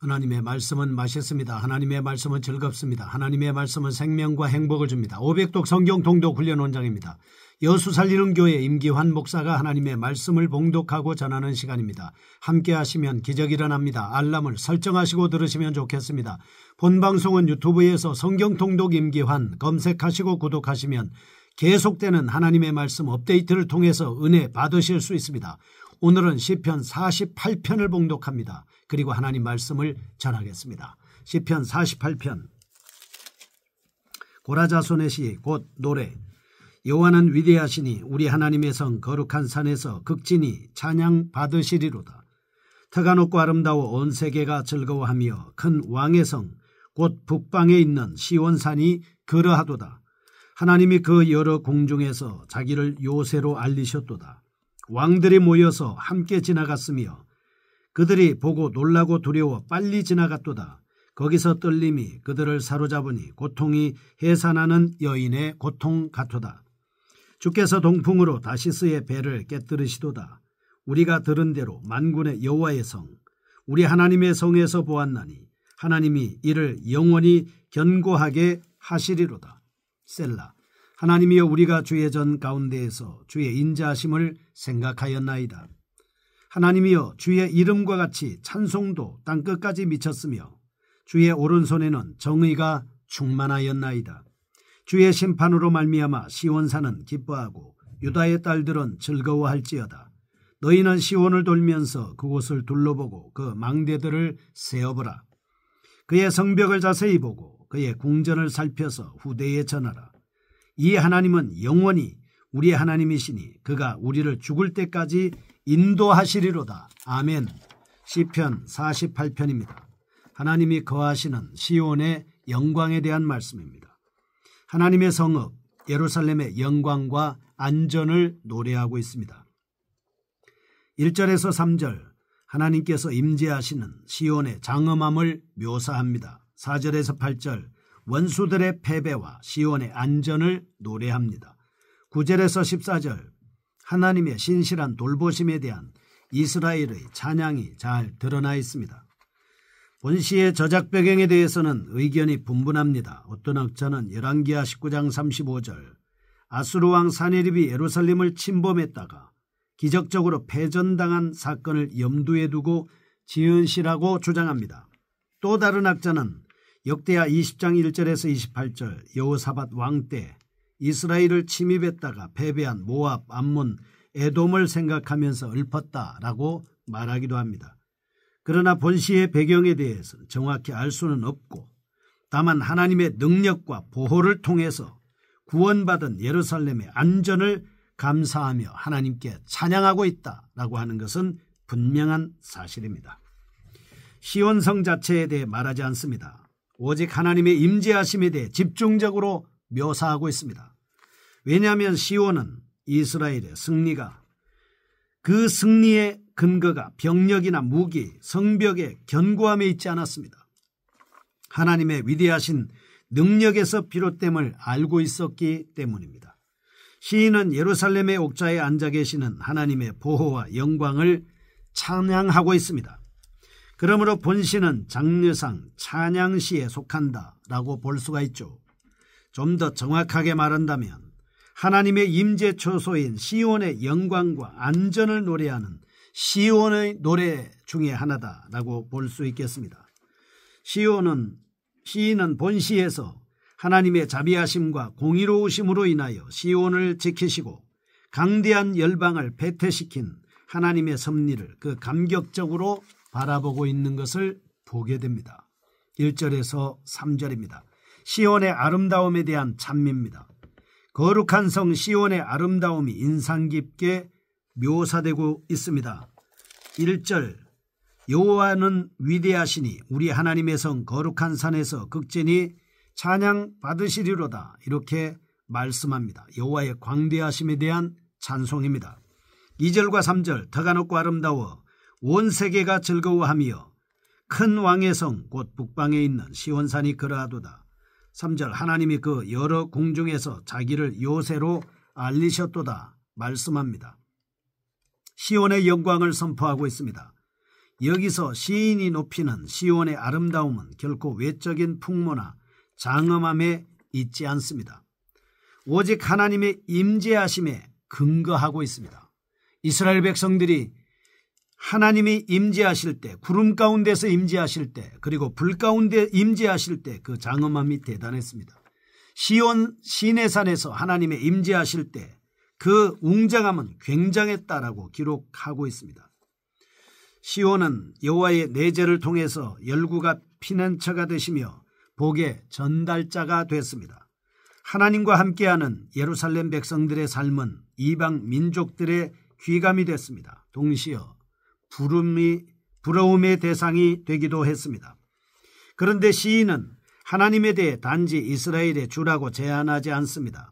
하나님의 말씀은 맛있습니다. 하나님의 말씀은 즐겁습니다. 하나님의 말씀은 생명과 행복을 줍니다. 500독 성경 통독 훈련 원장입니다. 여수 살리는 교회 임기환 목사가 하나님의 말씀을 봉독하고 전하는 시간입니다. 함께 하시면 기적이 일어납니다. 알람을 설정하시고 들으시면 좋겠습니다. 본방송은 유튜브에서 성경 통독 임기환 검색하시고 구독하시면 계속되는 하나님의 말씀 업데이트를 통해서 은혜 받으실 수 있습니다. 오늘은 시편 48편을 봉독합니다. 그리고 하나님 말씀을 전하겠습니다. 시편 48편. 고라자손의 시 곧 노래. 여호와는 위대하시니 우리 하나님의 성 거룩한 산에서 극진히 찬양 받으시리로다. 터가 높고 아름다워 온 세계가 즐거워하며 큰 왕의 성 곧 북방에 있는 시온산이 그러하도다. 하나님이 그 여러 궁중에서 자기를 요새로 알리셨도다. 왕들이 모여서 함께 지나갔으며 그들이 보고 놀라고 두려워 빨리 지나갔도다. 거기서 떨림이 그들을 사로잡으니 고통이 해산하는 여인의 고통 같도다. 주께서 동풍으로 다시스의 배를 깨뜨리시도다. 우리가 들은 대로 만군의 여호와의 성 우리 하나님의 성에서 보았나니 하나님이 이를 영원히 견고하게 하시리로다. 셀라. 하나님이여 우리가 주의 전 가운데에서 주의 인자하심을 생각하였나이다. 하나님이여 주의 이름과 같이 찬송도 땅끝까지 미쳤으며 주의 오른손에는 정의가 충만하였나이다. 주의 심판으로 말미암아 시온산은 기뻐하고 유다의 딸들은 즐거워할지어다. 너희는 시온을 돌면서 그곳을 둘러보고 그 망대들을 세어보라. 그의 성벽을 자세히 보고 그의 궁전을 살펴서 후대에 전하라. 이 하나님은 영원히 우리 하나님이시니 그가 우리를 죽을 때까지 인도하시리로다. 아멘. 시편 48편입니다. 하나님이 거하시는 시온의 영광에 대한 말씀입니다. 하나님의 성읍 예루살렘의 영광과 안전을 노래하고 있습니다. 1절에서 3절 하나님께서 임재하시는 시온의 장엄함을 묘사합니다. 4절에서 8절 원수들의 패배와 시온의 안전을 노래합니다. 9절에서 14절 하나님의 신실한 돌보심에 대한 이스라엘의 찬양이 잘 드러나 있습니다. 본시의 저작 배경에 대해서는 의견이 분분합니다. 어떤 학자는 열왕기하 19장 35절 아수르 왕 사네립이 예루살렘을 침범했다가 기적적으로 패전당한 사건을 염두에 두고 지은 시라고 주장합니다. 또 다른 학자는 역대하 20장 1절에서 28절 여호사밧 왕 때 이스라엘을 침입했다가 패배한 모압, 암몬, 에돔을 생각하면서 읊었다라고 말하기도 합니다. 그러나 본시의 배경에 대해서는 정확히 알 수는 없고 다만 하나님의 능력과 보호를 통해서 구원받은 예루살렘의 안전을 감사하며 하나님께 찬양하고 있다라고 하는 것은 분명한 사실입니다. 시온성 자체에 대해 말하지 않습니다. 오직 하나님의 임재하심에 대해 집중적으로 묘사하고 있습니다. 왜냐하면 시온은 이스라엘의 승리가 그 승리의 근거가 병력이나 무기, 성벽의 견고함에 있지 않았습니다. 하나님의 위대하신 능력에서 비롯됨을 알고 있었기 때문입니다. 시인은 예루살렘의 옥좌에 앉아 계시는 하나님의 보호와 영광을 찬양하고 있습니다. 그러므로 본시는 장르상 찬양시에 속한다라고 볼 수가 있죠. 좀 더 정확하게 말한다면 하나님의 임재 초소인 시온의 영광과 안전을 노래하는 시온의 노래 중에 하나다라고 볼 수 있겠습니다. 시인은 본시에서 하나님의 자비하심과 공의로우심으로 인하여 시온을 지키시고 강대한 열방을 패퇴시킨 하나님의 섭리를 그 감격적으로 바라보고 있는 것을 보게 됩니다. 1절에서 3절입니다. 시온의 아름다움에 대한 찬미입니다. 거룩한 성 시온의 아름다움이 인상 깊게 묘사되고 있습니다. 1절 여호와는 위대하시니 우리 하나님의 성 거룩한 산에서 극진히 찬양 받으시리로다 이렇게 말씀합니다. 여호와의 광대하심에 대한 찬송입니다. 2절과 3절 터가 높고 아름다워 온 세계가 즐거워하며 큰 왕의 성 곧 북방에 있는 시온산이 그러하도다. 3절 하나님이 그 여러 궁중에서 자기를 요새로 알리셨도다 말씀합니다. 시온의 영광을 선포하고 있습니다. 여기서 시인이 높이는 시온의 아름다움은 결코 외적인 풍모나 장엄함에 있지 않습니다. 오직 하나님의 임재하심에 근거하고 있습니다. 이스라엘 백성들이 하나님이 임재하실 때, 구름 가운데서 임재하실 때, 그리고 불 가운데 임재하실 때 그 장엄함이 대단했습니다. 시온 시내산에서 하나님의 임재하실 때 그 웅장함은 굉장했다라고 기록하고 있습니다. 시온은 여호와의 내재를 통해서 열국가 피난처가 되시며 복의 전달자가 됐습니다. 하나님과 함께하는 예루살렘 백성들의 삶은 이방 민족들의 귀감이 됐습니다. 동시에 부러움의 대상이 되기도 했습니다. 그런데 시인은 하나님에 대해 단지 이스라엘의 주라고 제한하지 않습니다.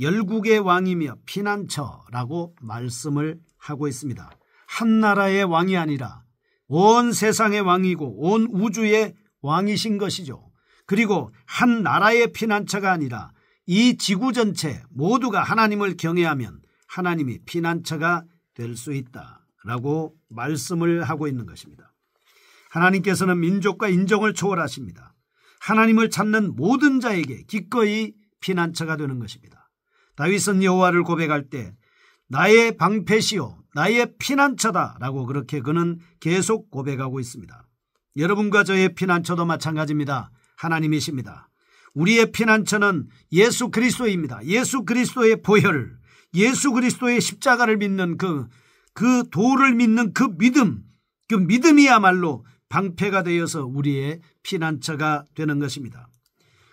열국의 왕이며 피난처라고 말씀을 하고 있습니다. 한 나라의 왕이 아니라 온 세상의 왕이고 온 우주의 왕이신 것이죠. 그리고 한 나라의 피난처가 아니라 이 지구 전체 모두가 하나님을 경외하면 하나님이 피난처가 될 수 있다라고 말씀을 하고 있는 것입니다. 하나님께서는 민족과 인종을 초월하십니다. 하나님을 찾는 모든 자에게 기꺼이 피난처가 되는 것입니다. 다윗은 여호와를 고백할 때 나의 방패시요 나의 피난처다라고 그렇게 그는 계속 고백하고 있습니다. 여러분과 저의 피난처도 마찬가지입니다. 하나님이십니다. 우리의 피난처는 예수 그리스도입니다. 예수 그리스도의 보혈, 예수 그리스도의 십자가를 믿는 그 도를 믿는 그 믿음이야말로 방패가 되어서 우리의 피난처가 되는 것입니다.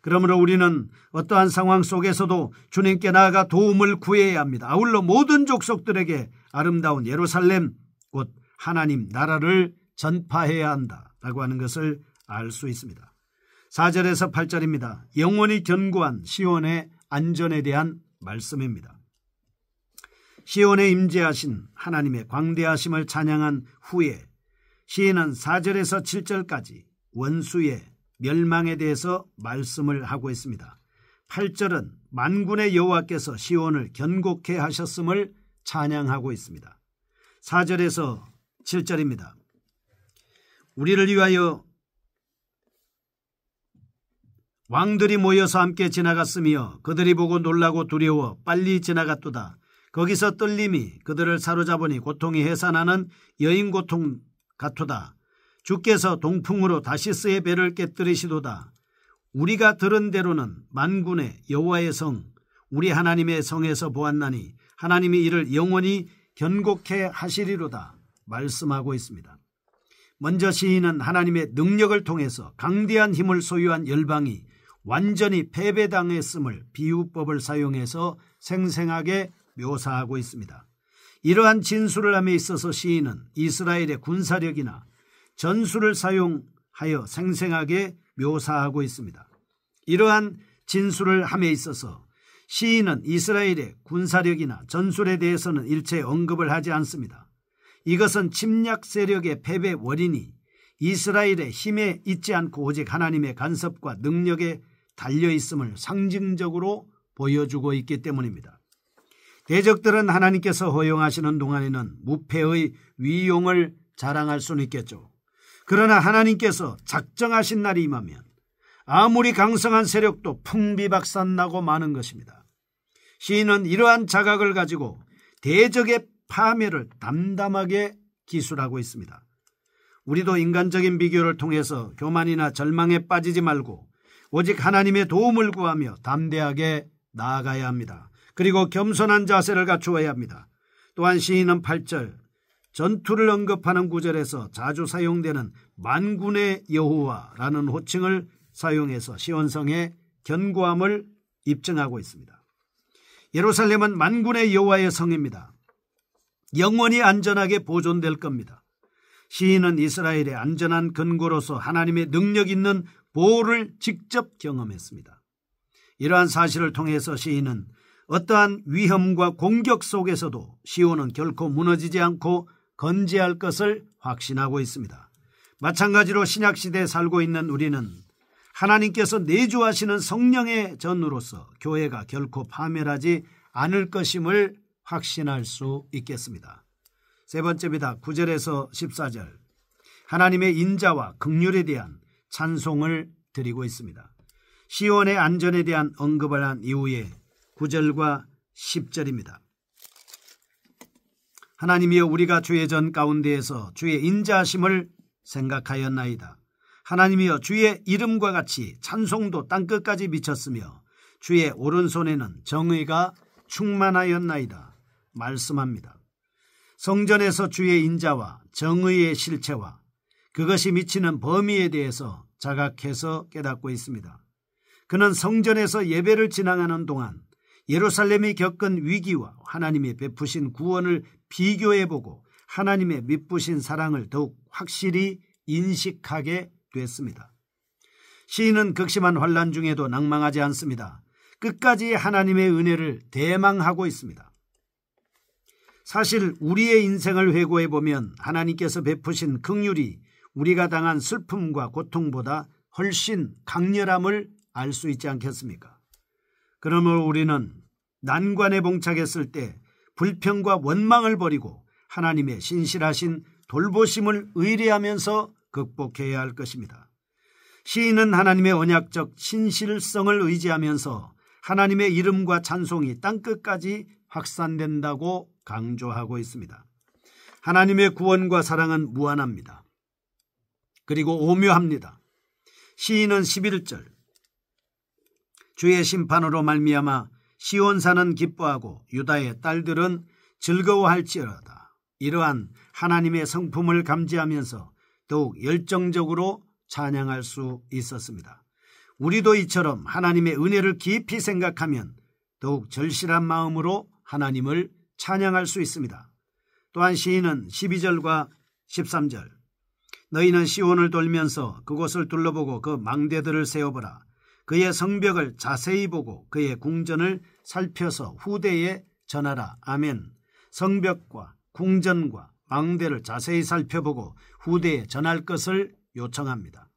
그러므로 우리는 어떠한 상황 속에서도 주님께 나아가 도움을 구해야 합니다. 아울러 모든 족속들에게 아름다운 예루살렘 곧 하나님 나라를 전파해야 한다라고 하는 것을 알 수 있습니다. 4절에서 8절입니다. 영원히 견고한 시온의 안전에 대한 말씀입니다. 시온에 임재하신 하나님의 광대하심을 찬양한 후에 시인은 4절에서 7절까지 원수의 멸망에 대해서 말씀을 하고 있습니다. 8절은 만군의 여호와께서 시온을 견고케 하셨음을 찬양하고 있습니다. 4절에서 7절입니다. 우리를 위하여 왕들이 모여서 함께 지나갔으며 그들이 보고 놀라고 두려워 빨리 지나갔도다. 거기서 떨림이 그들을 사로잡으니 고통이 해산하는 여인 고통 같도다. 주께서 동풍으로 다시스의 배를 깨뜨리시도다. 우리가 들은 대로는 만군의 여호와의 성 우리 하나님의 성에서 보았나니 하나님이 이를 영원히 견고케 하시리로다 말씀하고 있습니다. 먼저 시인은 하나님의 능력을 통해서 강대한 힘을 소유한 열방이 완전히 패배당했음을 비유법을 사용해서 생생하게 묘사하고 있습니다. 이러한 진술을 함에 있어서 시인은 이스라엘의 군사력이나 전술을 사용하여 생생하게 묘사하고 있습니다. 이러한 진술을 함에 있어서 시인은 이스라엘의 군사력이나 전술에 대해서는 일체 언급을 하지 않습니다. 이것은 침략 세력의 패배 원인이 이스라엘의 힘에 있지 않고 오직 하나님의 간섭과 능력에 달려있음을 상징적으로 보여주고 있기 때문입니다. 대적들은 하나님께서 허용하시는 동안에는 무패의 위용을 자랑할 수는 있겠죠. 그러나 하나님께서 작정하신 날이 임하면 아무리 강성한 세력도 풍비박산나고 마는 것입니다. 시인은 이러한 자각을 가지고 대적의 파멸을 담담하게 기술하고 있습니다. 우리도 인간적인 비교를 통해서 교만이나 절망에 빠지지 말고 오직 하나님의 도움을 구하며 담대하게 나아가야 합니다. 그리고 겸손한 자세를 갖추어야 합니다. 또한 시인은 8절 전투를 언급하는 구절에서 자주 사용되는 만군의 여호와라는 호칭을 사용해서 시온성의 견고함을 입증하고 있습니다. 예루살렘은 만군의 여호와의 성입니다. 영원히 안전하게 보존될 겁니다. 시인은 이스라엘의 안전한 근거로서 하나님의 능력 있는 보호를 직접 경험했습니다. 이러한 사실을 통해서 시인은 어떠한 위험과 공격 속에서도 시온은 결코 무너지지 않고 건재할 것을 확신하고 있습니다. 마찬가지로 신약시대에 살고 있는 우리는 하나님께서 내주하시는 성령의 전으로서 교회가 결코 파멸하지 않을 것임을 확신할 수 있겠습니다. 세 번째입니다. 9절에서 14절 하나님의 인자와 긍휼에 대한 찬송을 드리고 있습니다. 시온의 안전에 대한 언급을 한 이후에 9절과 10절입니다. 하나님이여 우리가 주의 전 가운데에서 주의 인자하심을 생각하였나이다. 하나님이여 주의 이름과 같이 찬송도 땅끝까지 미쳤으며 주의 오른손에는 정의가 충만하였나이다 말씀합니다. 성전에서 주의 인자와 정의의 실체와 그것이 미치는 범위에 대해서 자각해서 깨닫고 있습니다. 그는 성전에서 예배를 지나가는 동안 예루살렘이 겪은 위기와 하나님이 베푸신 구원을 비교해보고 하나님의 미쁘신 사랑을 더욱 확실히 인식하게 됐습니다. 시인은 극심한 환난 중에도 낭망하지 않습니다. 끝까지 하나님의 은혜를 대망하고 있습니다. 사실 우리의 인생을 회고해보면 하나님께서 베푸신 긍휼이 우리가 당한 슬픔과 고통보다 훨씬 강렬함을 알 수 있지 않겠습니까? 그러므로 우리는 난관에 봉착했을 때 불평과 원망을 버리고 하나님의 신실하신 돌보심을 의뢰하면서 극복해야 할 것입니다. 시인은 하나님의 언약적 신실성을 의지하면서 하나님의 이름과 찬송이 땅끝까지 확산된다고 강조하고 있습니다. 하나님의 구원과 사랑은 무한합니다. 그리고 오묘합니다. 시인은 11절 주의 심판으로 말미암아 시온산은 기뻐하고 유다의 딸들은 즐거워할지어다. 이러한 하나님의 성품을 감지하면서 더욱 열정적으로 찬양할 수 있었습니다. 우리도 이처럼 하나님의 은혜를 깊이 생각하면 더욱 절실한 마음으로 하나님을 찬양할 수 있습니다. 또한 시인은 12절과 13절 너희는 시온을 돌면서 그곳을 둘러보고 그 망대들을 세워보라. 그의 성벽을 자세히 보고 그의 궁전을 살펴서 후대에 전하라. 아멘. 성벽과 궁전과 망대를 자세히 살펴보고 후대에 전할 것을 요청합니다.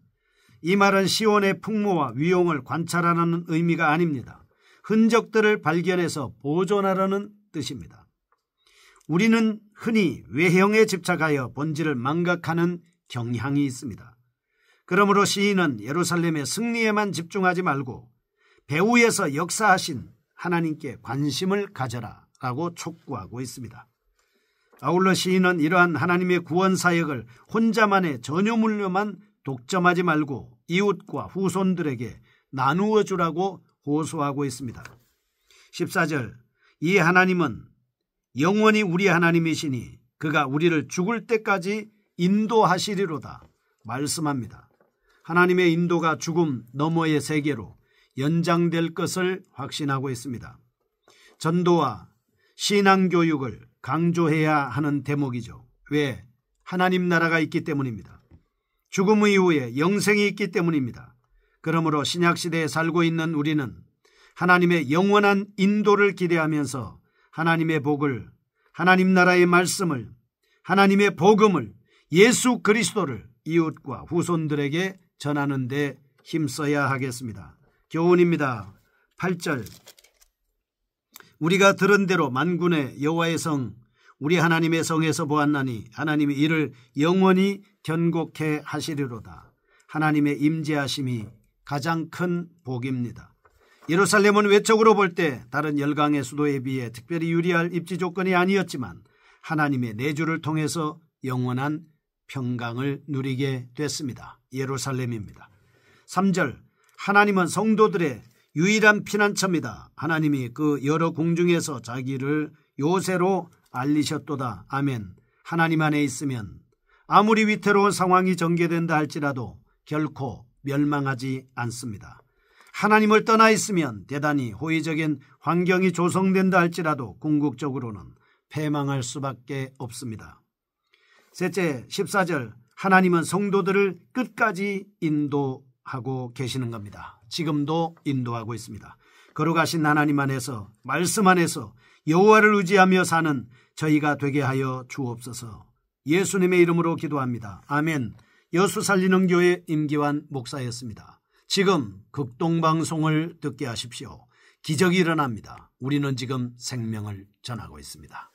이 말은 시온의 풍모와 위용을 관찰하라는 의미가 아닙니다. 흔적들을 발견해서 보존하라는 뜻입니다. 우리는 흔히 외형에 집착하여 본질을 망각하는 경향이 있습니다. 그러므로 시인은 예루살렘의 승리에만 집중하지 말고 배후에서 역사하신 하나님께 관심을 가져라 라고 촉구하고 있습니다. 아울러 시인은 이러한 하나님의 구원 사역을 혼자만의 전유물로만 독점하지 말고 이웃과 후손들에게 나누어 주라고 호소하고 있습니다. 14절 이 하나님은 영원히 우리 하나님이시니 그가 우리를 죽을 때까지 인도하시리로다 말씀합니다. 하나님의 인도가 죽음 너머의 세계로 연장될 것을 확신하고 있습니다. 전도와 신앙교육을 강조해야 하는 대목이죠. 왜? 하나님 나라가 있기 때문입니다. 죽음 이후에 영생이 있기 때문입니다. 그러므로 신약시대에 살고 있는 우리는 하나님의 영원한 인도를 기대하면서 하나님의 복을, 하나님 나라의 말씀을, 하나님의 복음을, 예수 그리스도를 이웃과 후손들에게 전하는 데 힘써야 하겠습니다. 교훈입니다. 8절 우리가 들은 대로 만군의 여호와의 성 우리 하나님의 성에서 보았나니 하나님이 이를 영원히 견고케 하시리로다. 하나님의 임재하심이 가장 큰 복입니다. 예루살렘은 외적으로 볼 때 다른 열강의 수도에 비해 특별히 유리할 입지 조건이 아니었지만 하나님의 내주를 통해서 영원한 평강을 누리게 됐습니다. 예루살렘입니다. 3절 하나님은 성도들의 유일한 피난처입니다. 하나님이 그 여러 궁중에서 자기를 요새로 알리셨도다. 아멘. 하나님 안에 있으면 아무리 위태로운 상황이 전개된다 할지라도 결코 멸망하지 않습니다. 하나님을 떠나 있으면 대단히 호의적인 환경이 조성된다 할지라도 궁극적으로는 패망할 수밖에 없습니다. 셋째 14절 하나님은 성도들을 끝까지 인도하고 계시는 겁니다. 지금도 인도하고 있습니다. 거룩하신 하나님 안에서 말씀 안에서 여호와를 의지하며 사는 저희가 되게 하여 주옵소서. 예수님의 이름으로 기도합니다. 아멘. 여수 살리는 교회 임기환 목사였습니다. 지금 극동방송을 듣게 하십시오. 기적이 일어납니다. 우리는 지금 생명을 전하고 있습니다.